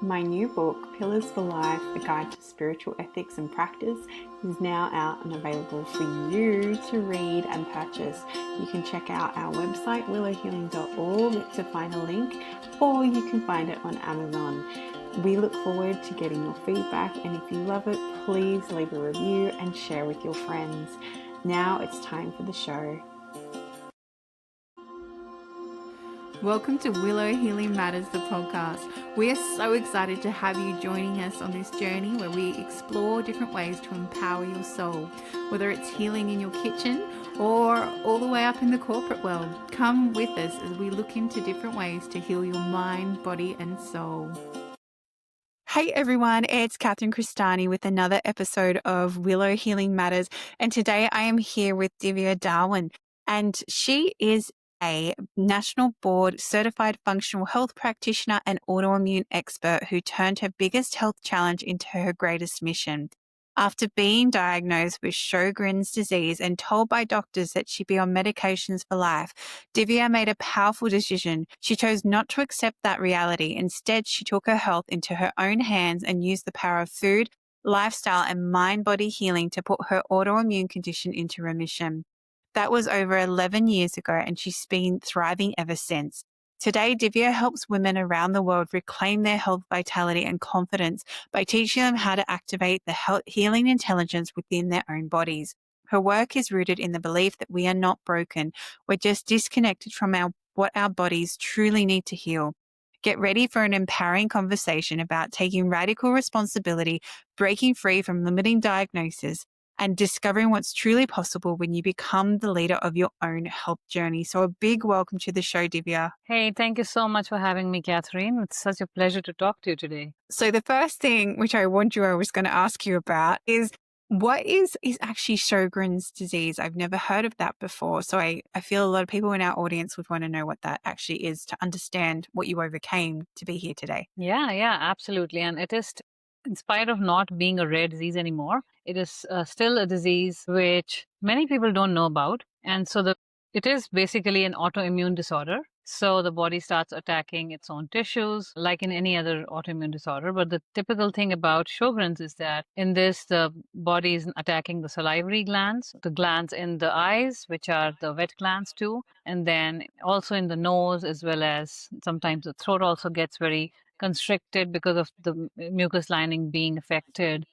My new book, Pillars for Life, A Guide to Spiritual Ethics and Practice, is now out and available for you to read and purchase. You can check out our website, willowhealing.org, to find a link, or you can find it on Amazon. We look forward to getting your feedback, and if you love it, please leave a review and share with your friends. Now it's time for the show. Welcome to Willow Healing Matters, the podcast. We are so excited to have you joining us on this journey where we explore different ways to empower your soul, whether it's healing in your kitchen or all the way up in the corporate world. Come with us as we look into different ways to heal your mind, body, and soul. Hey everyone, it's Catherine Cristani with another episode of Willow Healing Matters, and today I am here with Divya Dhawan, and she is a national board certified functional health practitioner and autoimmune expert who turned her biggest health challenge into her greatest mission. After being diagnosed with Sjögren's disease and told by doctors that she'd be on medications for life, Divya made a powerful decision. She chose not to accept that reality. Instead, she took her health into her own hands and used the power of food, lifestyle, and mind-body healing to put her autoimmune condition into remission. That was over 11 years ago, and she's been thriving ever since. Today, Divya helps women around the world reclaim their health, vitality, and confidence by teaching them how to activate the healing intelligence within their own bodies. Her work is rooted in the belief that we are not broken. We're just disconnected from what our bodies truly need to heal. Get ready for an empowering conversation about taking radical responsibility, breaking free from limiting diagnoses, and discovering what's truly possible when you become the leader of your own health journey. So a big welcome to the show, Divya. Hey, thank you so much for having me, Catherine. It's such a pleasure to talk to you today. So the first thing which I was going to ask you about is what is actually Sjögren's disease? I've never heard of that before. So I feel a lot of people in our audience would want to know what that actually is to understand what you overcame to be here today. Yeah, absolutely. And it is, in spite of not being a rare disease anymore, it is still a disease which many people don't know about. And so it is basically an autoimmune disorder. So the body starts attacking its own tissues like in any other autoimmune disorder. But the typical thing about Sjögren's is that in this, the body is attacking the salivary glands, the glands in the eyes, which are the wet glands too, and then also in the nose, as well as sometimes the throat also gets very constricted because of the mucus lining being affected.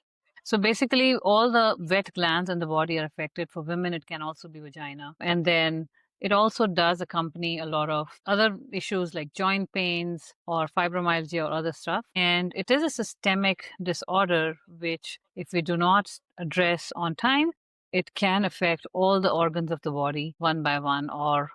So basically, all the wet glands in the body are affected. For women, it can also be vagina. And then it also does accompany a lot of other issues like joint pains or fibromyalgia or other stuff. And it is a systemic disorder, which, if we do not address on time, it can affect all the organs of the body one by one, or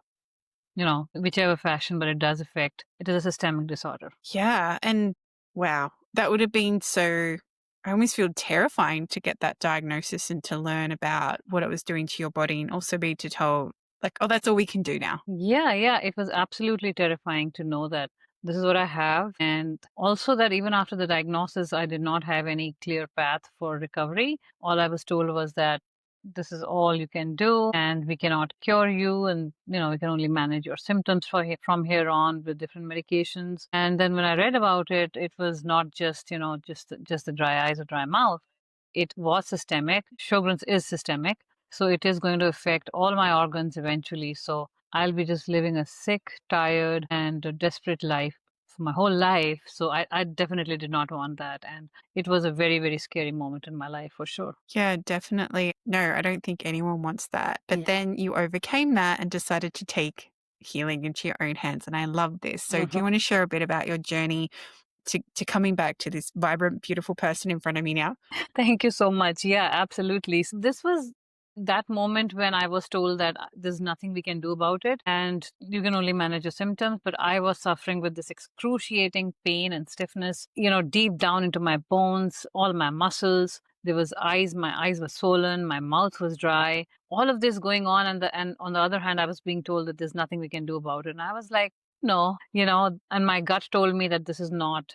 whichever fashion, but it does affect. It is a systemic disorder. Yeah. And wow, that would have been so, I almost feel terrifying to get that diagnosis and to learn about what it was doing to your body and also be to told, like, oh, that's all we can do now. Yeah. It was absolutely terrifying to know that this is what I have. And also that even after the diagnosis, I did not have any clear path for recovery. All I was told was that this is all you can do and we cannot cure you, and we can only manage your symptoms from here on with different medications. And then when I read about it, it was not just just the dry eyes or dry mouth. It was systemic. Sjogren's is systemic, so it is going to affect all my organs eventually. So I'll be just living a sick, tired, and a desperate life for my whole life. So I definitely did not want that. And it was a very, very scary moment in my life for sure. Yeah, definitely. No, I don't think anyone wants that. But then you overcame that and decided to take healing into your own hands. And I love this. So do you want to share a bit about your journey to coming back to this vibrant, beautiful person in front of me now? Thank you so much. Yeah, absolutely. So this was that moment when I was told that there's nothing we can do about it and you can only manage your symptoms. But I was suffering with this excruciating pain and stiffness, deep down into my bones, all my muscles. There was my eyes were swollen, my mouth was dry, all of this going on. And on the other hand, I was being told that there's nothing we can do about it. And I was like, no, and my gut told me that this is not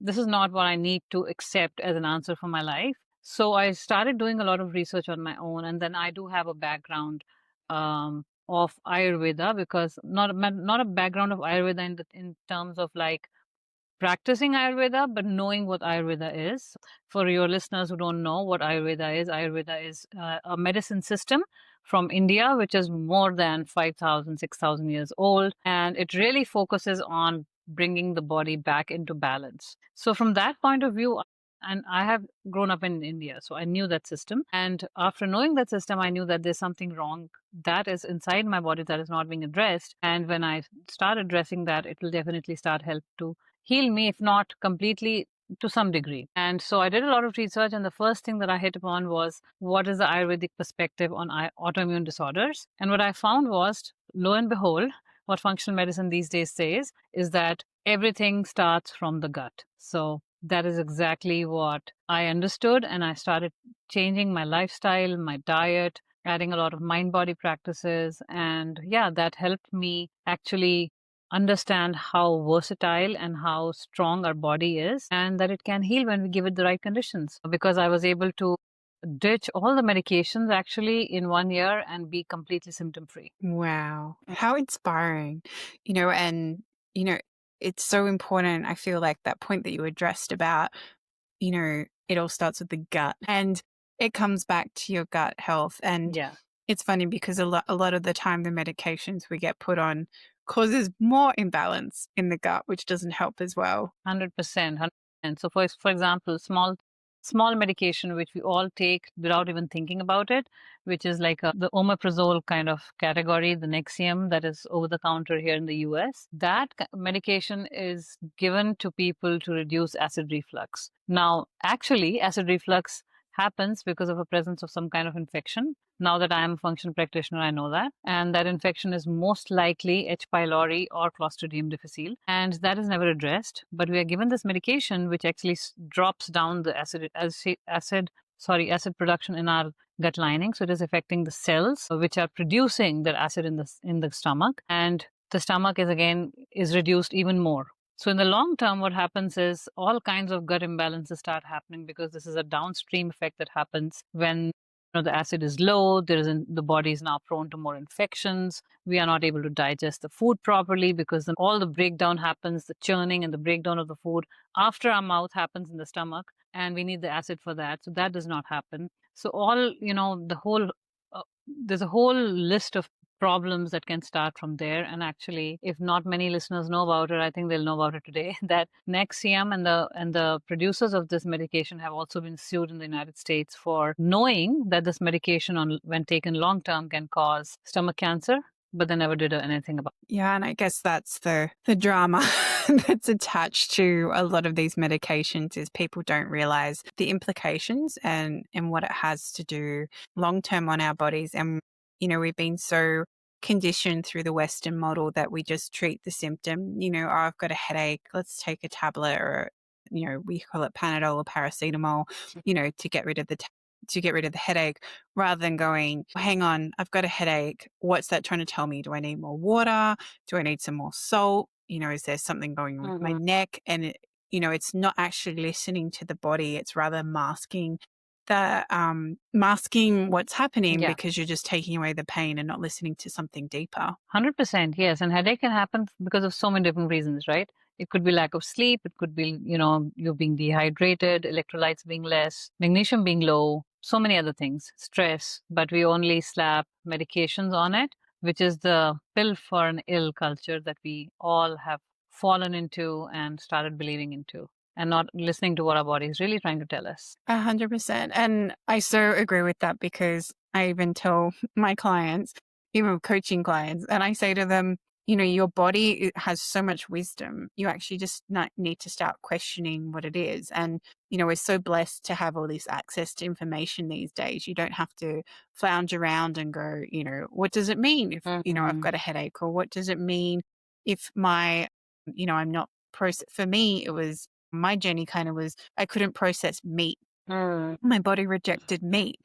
what I need to accept as an answer for my life. So I started doing a lot of research on my own, and then I do have a background of Ayurveda, because not a background of Ayurveda in terms of like practicing Ayurveda, but knowing what Ayurveda is. For your listeners who don't know what Ayurveda is a medicine system from India, which is more than 5,000, 6,000 years old. And it really focuses on bringing the body back into balance. So, from that point of view, and I have grown up in India, so I knew that system. And after knowing that system, I knew that there's something wrong that is inside my body that is not being addressed. And when I start addressing that, it will definitely start help to heal me, if not completely, to some degree. And so I did a lot of research, and the first thing that I hit upon was what is the Ayurvedic perspective on autoimmune disorders. And what I found was, lo and behold, what functional medicine these days says is that everything starts from the gut. So that is exactly what I understood, and I started changing my lifestyle, my diet, adding a lot of mind body practices. And yeah, that helped me actually understand how versatile and how strong our body is, and that it can heal when we give it the right conditions. Because I was able to ditch all the medications actually in 1 year and be completely symptom free. Wow. How inspiring. And, you know, it's so important. I feel like that point that you addressed about, it all starts with the gut and it comes back to your gut health. And Yeah. it's funny because a lot of the time the medications we get put on causes more imbalance in the gut, which doesn't help as well. 100%. 100%. So, for example, small medication which we all take without even thinking about it, which is like the omeprazole kind of category, the Nexium that is over the counter here in the US. That medication is given to people to reduce acid reflux. Now, actually, acid reflux happens because of a presence of some kind of infection. Now that I am a functional practitioner, I know that. And that infection is most likely H. pylori or Clostridium difficile. And that is never addressed. But we are given this medication which actually drops down the acid production in our gut lining. So it is affecting the cells which are producing that acid in the stomach. And the stomach is reduced even more. So in the long term, what happens is all kinds of gut imbalances start happening, because this is a downstream effect that happens when the acid is low. The body is now prone to more infections. We are not able to digest the food properly, because then all the breakdown happens, the churning and the breakdown of the food after our mouth happens in the stomach, and we need the acid for that. So that does not happen. So there's a whole list of problems that can start from there. And actually, if not many listeners know about it, I think they'll know about it today. That Nexium and the producers of this medication have also been sued in the United States for knowing that this medication, when taken long term, can cause stomach cancer, but they never did anything about it. Yeah, and I guess that's the drama that's attached to a lot of these medications, is people don't realize the implications and what it has to do long term on our bodies. And we've been so conditioned through the Western model that we just treat the symptom. Oh, I've got a headache, let's take a tablet, or we call it Panadol or paracetamol, to get rid of the headache, rather than going, hang on, I've got a headache. What's that trying to tell me? Do I need more water? Do I need some more salt? Is there something going on with my neck? And it's not actually listening to the body. It's rather masking what's happening, because you're just taking away the pain and not listening to something deeper. 100%, yes. And headache can happen because of so many different reasons, right? It could be lack of sleep. It could be, you being dehydrated, electrolytes being less, magnesium being low, so many other things, stress. But we only slap medications on it, which is the pill for an ill culture that we all have fallen into and started believing into, and not listening to what our body is really trying to tell us. 100%. And I so agree with that, because I even tell my clients, even coaching clients, and I say to them, your body has so much wisdom. You actually just need to start questioning what it is. And, we're so blessed to have all this access to information these days. You don't have to flounge around and go, what does it mean if, I've got a headache? Or what does it mean if I'm not for me, it was, my journey kind of was, I couldn't process meat. My body rejected meat.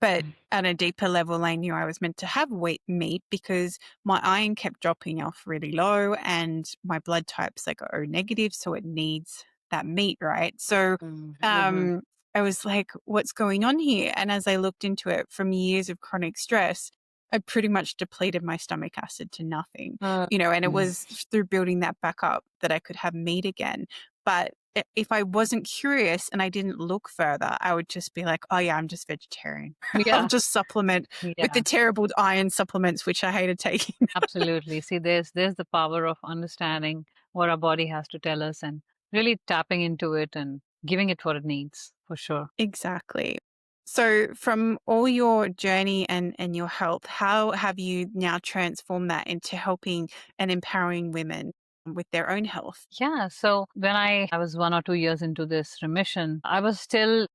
But at a deeper level, I knew I was meant to have meat because my iron kept dropping off really low, and my blood type's like O negative, so it needs that meat, right? So I was like, what's going on here? And as I looked into it, from years of chronic stress, I pretty much depleted my stomach acid to nothing, and it was through building that back up that I could have meat again. But if I wasn't curious and I didn't look further, I would just be like, oh yeah, I'm just vegetarian. I'll Yeah. just supplement with Yeah. the terrible iron supplements, which I hated taking. Absolutely. See, there's the power of understanding what our body has to tell us and really tapping into it and giving it what it needs, for sure. Exactly. So from all your journey and your health, how have you now transformed that into helping and empowering women with their own health? Yeah. So when I was 1 or 2 years into this remission, I was still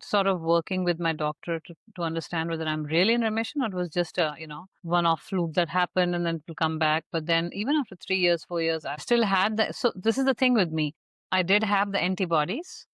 sort of working with my doctor to understand whether I'm really in remission or it was just a, one-off fluke that happened and then it will come back. But then even after 3 years, 4 years, I still had that. So this is the thing with me. I did have the antibodies,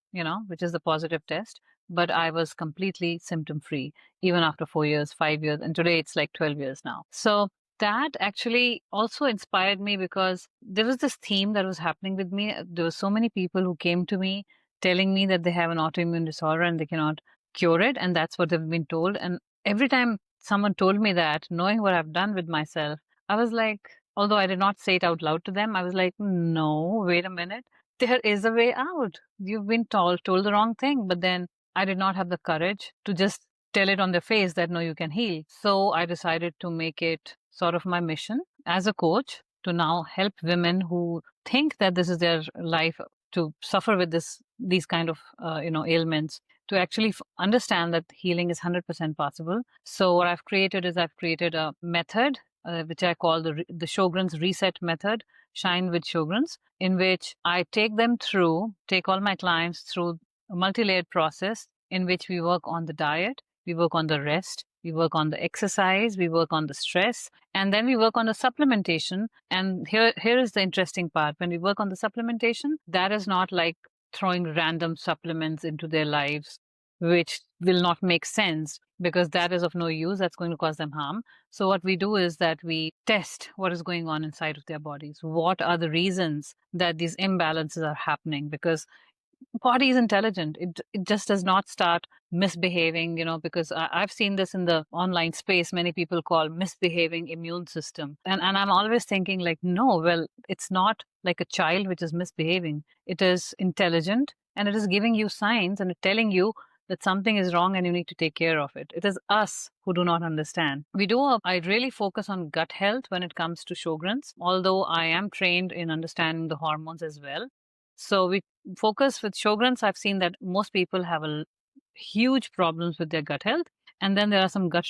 which is the positive test, but I was completely symptom free even after 4 years, 5 years. And today it's like 12 years now. So that actually also inspired me because there was this theme that was happening with me. There were so many people who came to me telling me that they have an autoimmune disorder and they cannot cure it. And that's what they've been told. And every time someone told me that, knowing what I've done with myself, I was like, although I did not say it out loud to them, I was like, no, wait a minute. There is a way out. You've been told the wrong thing. But then I did not have the courage to just tell it on their face that no, you can heal. So I decided to make it sort of my mission as a coach to now help women who think that this is their life to suffer with these kind of ailments to actually understand that healing is 100% possible. So what I've created is I've created a method which I call the Sjögren's reset method, shine with Sjögren's, in which I take all my clients through a multi-layered process in which we work on the diet, we work on the rest, we work on the exercise, we work on the stress, and then we work on the supplementation. And here is the interesting part. When we work on the supplementation, that is not like throwing random supplements into their lives, which will not make sense because that is of no use. That's going to cause them harm. So what we do is that we test what is going on inside of their bodies. What are the reasons that these imbalances are happening? Because body is intelligent. It just does not start misbehaving, because I've seen this in the online space. Many people call misbehaving immune system. And I'm always thinking like, no, well, it's not like a child which is misbehaving. It is intelligent and it is giving you signs and telling you that something is wrong and you need to take care of it. It is us who do not understand. I really focus on gut health when it comes to Sjögren's, although I am trained in understanding the hormones as well. So we focus with Sjögren's. I've seen that most people have huge problems with their gut health. And then there are some gut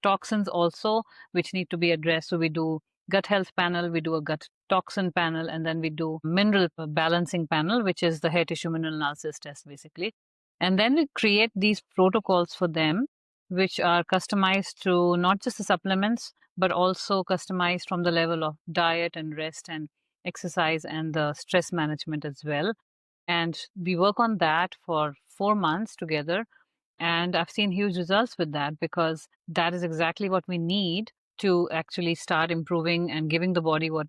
toxins also, which need to be addressed. So we do gut health panel, we do a gut toxin panel, and then we do mineral balancing panel, which is the hair tissue mineral analysis test, basically. And then we create these protocols for them, which are customized to not just the supplements, but also customized from the level of diet and rest and exercise and the stress management as well. And we work on that for 4 months together. And I've seen huge results with that because that is exactly what we need to actually start improving and giving the body what,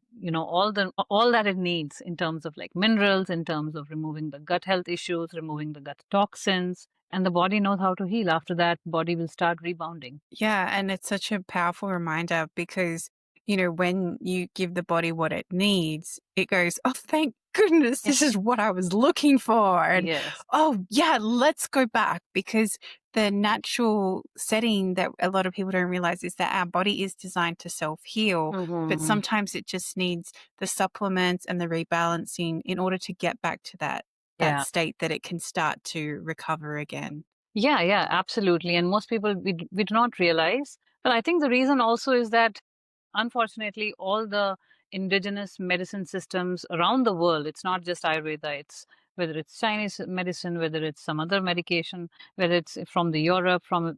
all that it needs in terms of like minerals, in terms of removing the gut health issues, removing the gut toxins, and the body knows how to heal. After that, body will start rebounding. Yeah, and it's such a powerful reminder because, when you give the body what it needs, it goes, oh, thank goodness, this is what I was looking for. And Yes. oh, yeah, let's go back because the natural setting that a lot of people don't realize is that our body is designed to self-heal, but sometimes it just needs the supplements and the rebalancing in order to get back to that state that it can start to recover again. Yeah, absolutely. And most people, we do not realize. But I think the reason also is that, unfortunately, all the indigenous medicine systems around the world, it's not just Ayurveda, it's whether it's Chinese medicine, whether it's some other medication, whether it's from the Europe, from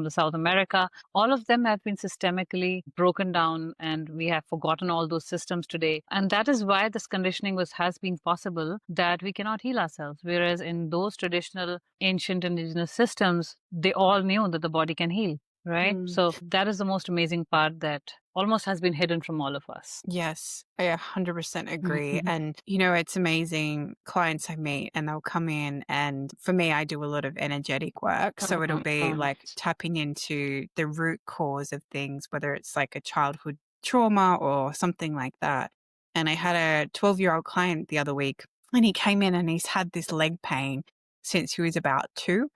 the South America, all of them have been systemically broken down and we have forgotten all those systems today. And that is why this conditioning has been possible, that we cannot heal ourselves. Whereas in those traditional ancient indigenous systems, they all knew that the body can heal, right? So that is the most amazing part that almost has been hidden from all of us. Yes, I 100% agree. And, it's amazing clients I meet and they'll come in and for me, I do a lot of energetic work. So it'll be like tapping into the root cause of things, whether it's like a childhood trauma or something like that. And I had a 12-year-old client the other week And he came in and he's had this leg pain since he was about 2.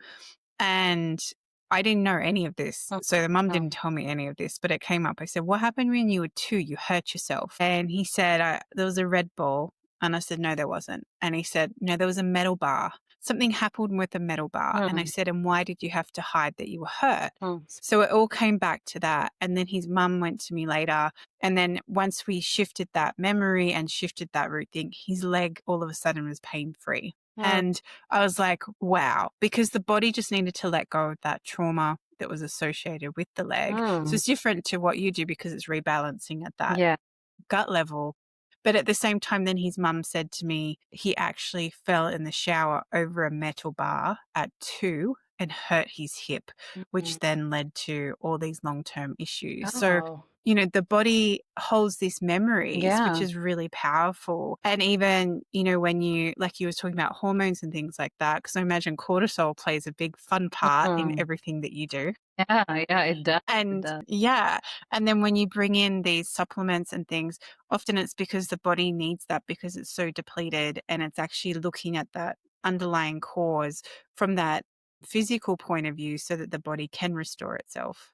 And I didn't know any of this. So the mum didn't tell me any of this, but it came up. I said, what happened when you were 2? You hurt yourself. And he said, there was a red ball. And I said, no, there wasn't. And he said, no, there was a metal bar. Something happened with the metal bar. And I said, and why did you have to hide that you were hurt? So it all came back to that. And then his mum went to me later. And then once we shifted that memory and shifted that root thing, his leg all of a sudden was pain-free. And I was like, wow, because the body just needed to let go of that trauma that was associated with the leg. So it's different to what you do because it's rebalancing at that gut level. But at the same time, then his mum said to me, he actually fell in the shower over a metal bar at 2 and hurt his hip, which then led to all these long-term issues. So, the body holds these memories, which is really powerful. And even, when you, like you were talking about hormones and things like that, because I imagine cortisol plays a big fun part in everything that you do. Yeah, it does. And and then when you bring in these supplements and things, often it's because the body needs that because it's so depleted, and it's actually looking at that underlying cause from that physical point of view so that the body can restore itself.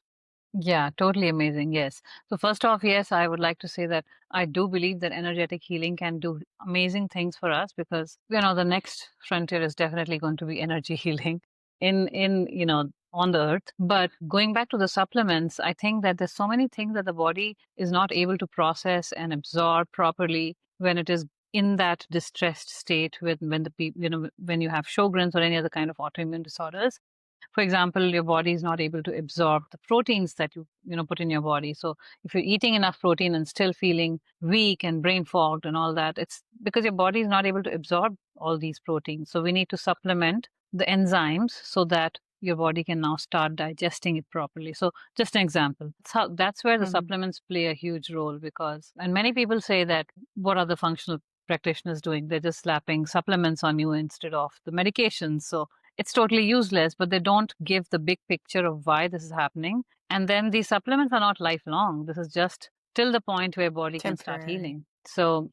Yeah, totally amazing. Yes. So first off, yes, I would like to say that I do believe that energetic healing can do amazing things for us because, the next frontier is definitely going to be energy healing in on the earth. But going back to the supplements, I think that there's so many things that the body is not able to process and absorb properly when it is in that distressed state when the people, when you have Sjögren's or any other kind of autoimmune disorders. For example, your body is not able to absorb the proteins that you put in your body. So if you're eating enough protein and still feeling weak and brain fogged and all that, it's because your body is not able to absorb all these proteins. So we need to supplement the enzymes so that your body can now start digesting it properly. So just an example, that's where the supplements play a huge role and many people say that what are the functional practitioners doing? They're just slapping supplements on you instead of the medications. So it's totally useless, but they don't give the big picture of why this is happening. And then these supplements are not lifelong. This is just till the point where body can start healing. So,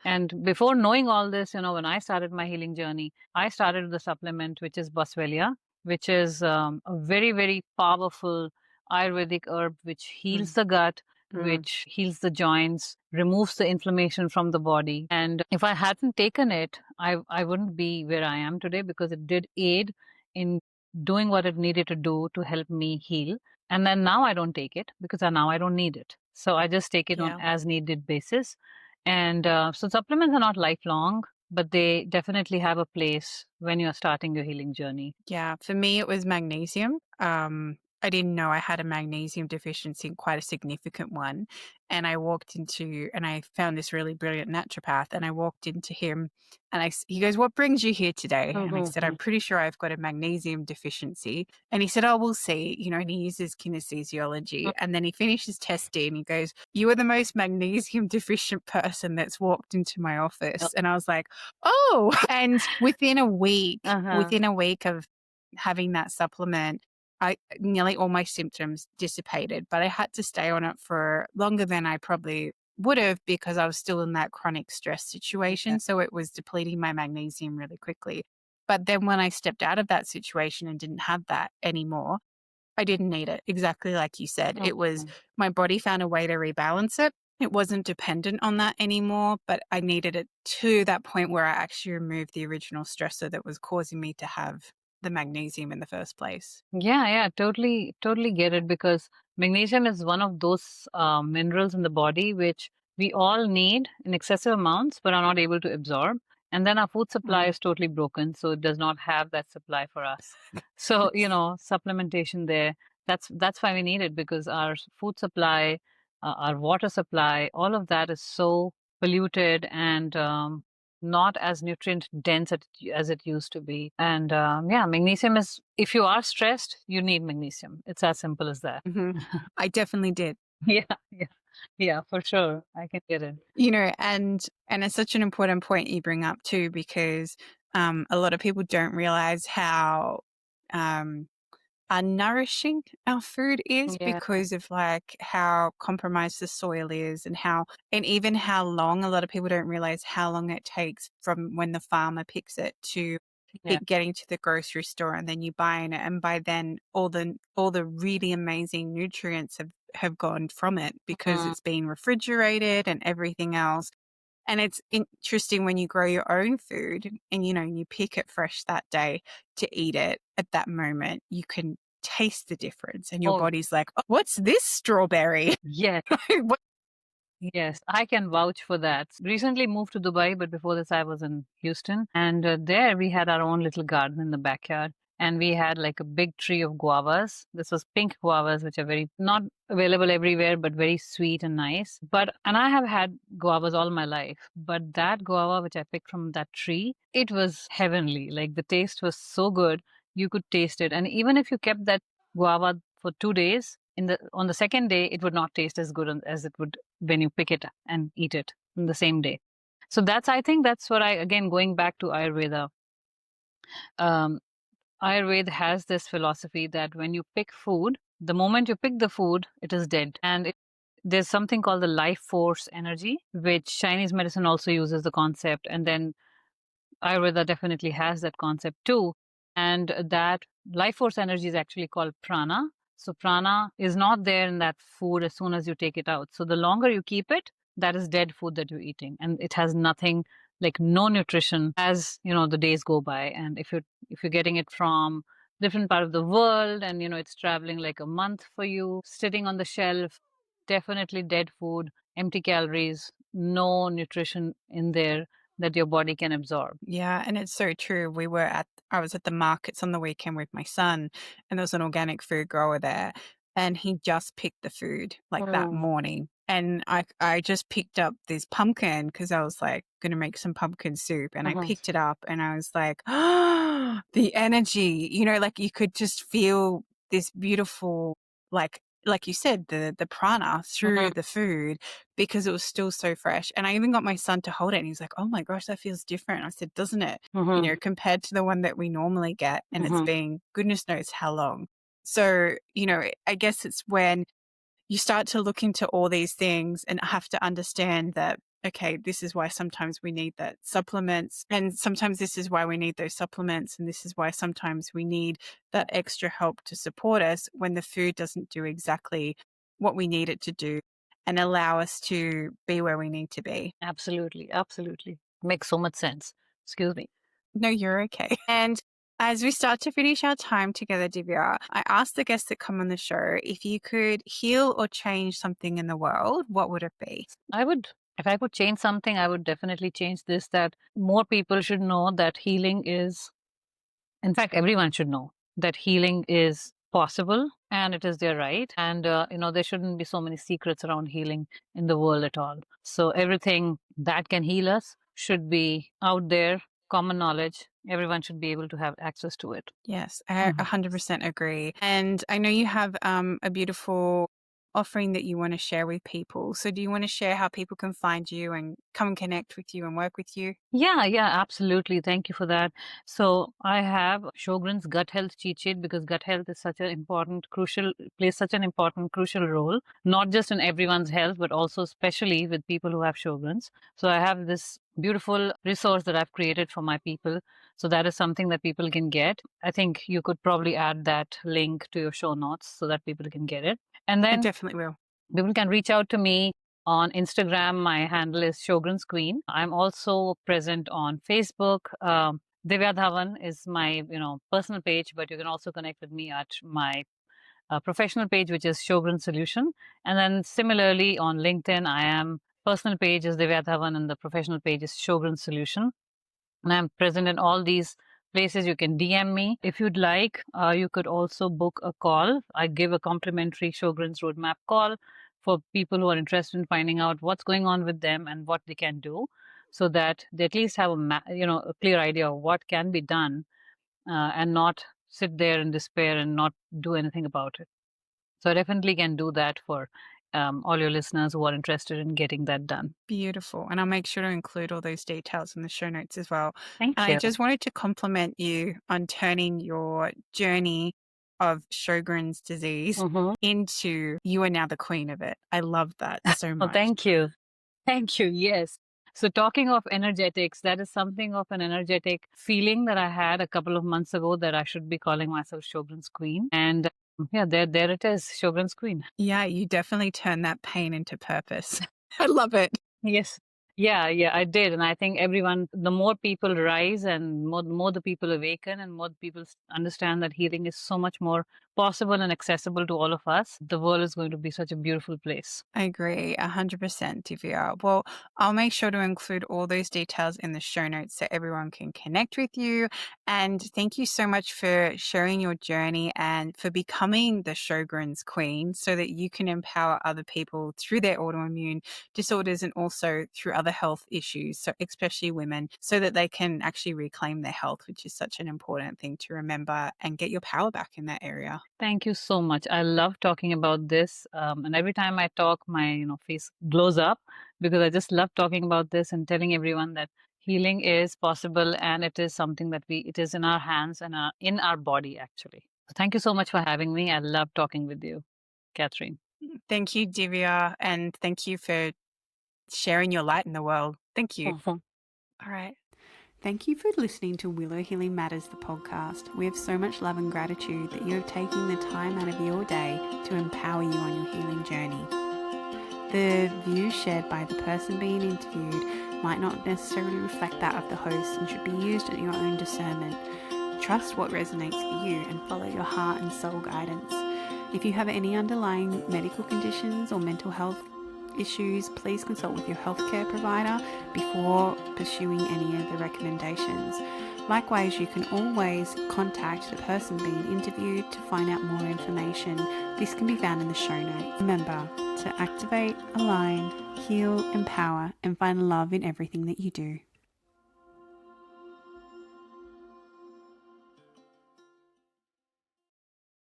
and before knowing all this, when I started my healing journey, I started with a supplement, which is Boswellia, which is a very, very powerful Ayurvedic herb, which heals the gut, which heals the joints, removes the inflammation from the body. And if I hadn't taken it, I wouldn't be where I am today because it did aid in doing what it needed to do to help me heal. And then now I don't take it because now I don't need it. So I just take it on as needed basis. And so supplements are not lifelong, but they definitely have a place when you're starting your healing journey. Yeah, for me, it was magnesium. I didn't know I had a magnesium deficiency, quite a significant one. And I found this really brilliant naturopath, and I walked into him and he goes, what brings you here today? And I said, I'm pretty sure I've got a magnesium deficiency. And he said, oh, we'll see, and he uses kinesthesiology. And then he finishes testing and he goes, you are the most magnesium deficient person that's walked into my office. And I was like, oh, and within a week of having that supplement, nearly all my symptoms dissipated, but I had to stay on it for longer than I probably would have because I was still in that chronic stress situation. So it was depleting my magnesium really quickly. But then when I stepped out of that situation and didn't have that anymore, I didn't need it. Exactly like you said. It was my body found a way to rebalance it. It wasn't dependent on that anymore, but I needed it to that point where I actually removed the original stressor that was causing me to have the magnesium in the first place. Yeah, totally get it because magnesium is one of those minerals in the body which we all need in excessive amounts but are not able to absorb. And then our food supply is totally broken, so it does not have that supply for us. So, supplementation there, that's why we need it because our food supply, our water supply, all of that is so polluted and not as nutrient dense as it used to be. And magnesium is, if you are stressed, you need magnesium. It's as simple as that. I definitely did. Yeah, for sure. I can get it. And it's such an important point you bring up too, because a lot of people don't realize how unnourishing our food is Yeah. because of like how compromised the soil is and even how long a lot of people don't realize how long it takes from when the farmer picks it to Yeah. it getting to the grocery store and then you buying it, and by then all the really amazing nutrients have gone from it because Mhm. it's been refrigerated and everything else. And it's interesting when you grow your own food and, you pick it fresh that day to eat it at that moment, you can taste the difference and your Oh, body's like, oh, what's this strawberry? yes. What- Yes, I can vouch for that. Recently moved to Dubai, but before this, I was in Houston. And there we had our own little garden in the backyard. And we had like a big tree of guavas. This was pink guavas, which are very not available everywhere, but very sweet and nice. And I have had guavas all my life. But that guava, which I picked from that tree, it was heavenly. Like the taste was so good, you could taste it. And even if you kept that guava for 2 days, on the second day, it would not taste as good as it would when you pick it and eat it in the same day. So I think that's what again, going back to Ayurveda, um, Ayurveda has this philosophy that when you pick food, the moment you pick the food, it is dead. There's something called the life force energy, which Chinese medicine also uses the concept. And then Ayurveda definitely has that concept too. And that life force energy is actually called prana. So prana is not there in that food as soon as you take it out. So the longer you keep it, that is dead food that you're eating. And it has nothing, like no nutrition as, the days go by. And if you're getting it from different part of the world and it's traveling like a month for you, sitting on the shelf, definitely dead food, empty calories, no nutrition in there that your body can absorb. Yeah, and it's so true. I was at the markets on the weekend with my son, and there was an organic food grower there, and he just picked the food like that Mm. morning. And I just picked up this pumpkin because I was like going to make some pumpkin soup, and I Mhm. picked it up, and I was like, oh, the energy, like you could just feel this beautiful, like you said, the prana through Mhm. the food because it was still so fresh. And I even got my son to hold it and he's like, oh my gosh, that feels different. I said, doesn't it? Mhm. Compared to the one that we normally get. And it's Mhm. been goodness knows how long. So, I guess it's when you start to look into all these things and have to understand that, okay, this is why sometimes we need that supplements. And sometimes this is why we need those supplements. And this is why sometimes we need that extra help to support us when the food doesn't do exactly what we need it to do and allow us to be where we need to be. Absolutely. Absolutely. Makes so much sense. Excuse me. No, you're okay. And as we start to finish our time together, Divya, I asked the guests that come on the show if you could heal or change something in the world, what would it be? If I could change something, I would definitely change this, that more people should know that healing is, in fact, everyone should know that healing is possible and it is their right. And, there shouldn't be so many secrets around healing in the world at all. So everything that can heal us should be out there, common knowledge. Everyone should be able to have access to it. Yes, I Mhm. 100% agree. And I know you have a beautiful offering that you want to share with people. So do you want to share how people can find you and come and connect with you and work with you? Yeah, absolutely. Thank you for that. So I have Sjögren's gut health cheat sheet because gut health is such an important, crucial, plays such an important, crucial role, not just in everyone's health, but also especially with people who have Sjögren's. So I have this beautiful resource that I've created for my people. So that is something that people can get. I think you could probably add that link to your show notes so that people can get it. And I then definitely will. people can reach out to me on Instagram. My handle is Sjögren's Queen. I'm also present on Facebook. Divya Dhawan is my personal page, but you can also connect with me at my professional page, which is Sjögren Solution. And then similarly on LinkedIn, I am personal page is Divya Dhawan and the professional page is Sjögren Solution. And I'm present in all these places. You can DM me. If you'd like, you could also book a call. I give a complimentary Sjogren's Roadmap call for people who are interested in finding out what's going on with them and what they can do so that they at least have a clear idea of what can be done and not sit there in despair and not do anything about it. So I definitely can do that for all your listeners who are interested in getting that done. Beautiful. And I'll make sure to include all those details in the show notes as well. And Thank I you. just wanted to compliment you on turning your journey of Sjögren's disease into you are now the queen of it. I love that so Oh, much. thank you. Thank you. Yes. So, talking of energetics, that is something of an energetic feeling that I had a couple of months ago that I should be calling myself Sjögren's queen. And yeah, there it is, Sjögren's queen. Yeah, you definitely turn that pain into purpose. I love it. Yes. Yeah, I did. And I think everyone, the more people rise and more the people awaken and more people understand that healing is so much more possible and accessible to all of us, the world is going to be such a beautiful place. I agree 100%, Divya. Well, I'll make sure to include all those details in the show notes so everyone can connect with you. And thank you so much for sharing your journey and for becoming the Sjögren's queen so that you can empower other people through their autoimmune disorders and also through other health issues, so especially women, so that they can actually reclaim their health, which is such an important thing to remember and get your power back in that area. Thank you so much. I love talking about this. And every time I talk, my face glows up because I just love talking about this and telling everyone that healing is possible and it is something that it is in our hands and in our body, actually. So thank you so much for having me. I love talking with you, Catherine. Thank you, Divya, and thank you for sharing your light in the world. Thank you. All right. Thank you for listening to Willow Healing Matters, the podcast. We have so much love and gratitude that you have taken the time out of your day to empower you on your healing journey. The views shared by the person being interviewed might not necessarily reflect that of the host and should be used at your own discernment. Trust what resonates for you and follow your heart and soul guidance. If you have any underlying medical conditions or mental health issues, please consult with your healthcare provider before pursuing any of the recommendations. Likewise, you can always contact the person being interviewed to find out more information. This can be found in the show notes. Remember to activate, align, heal, empower, and find love in everything that you do.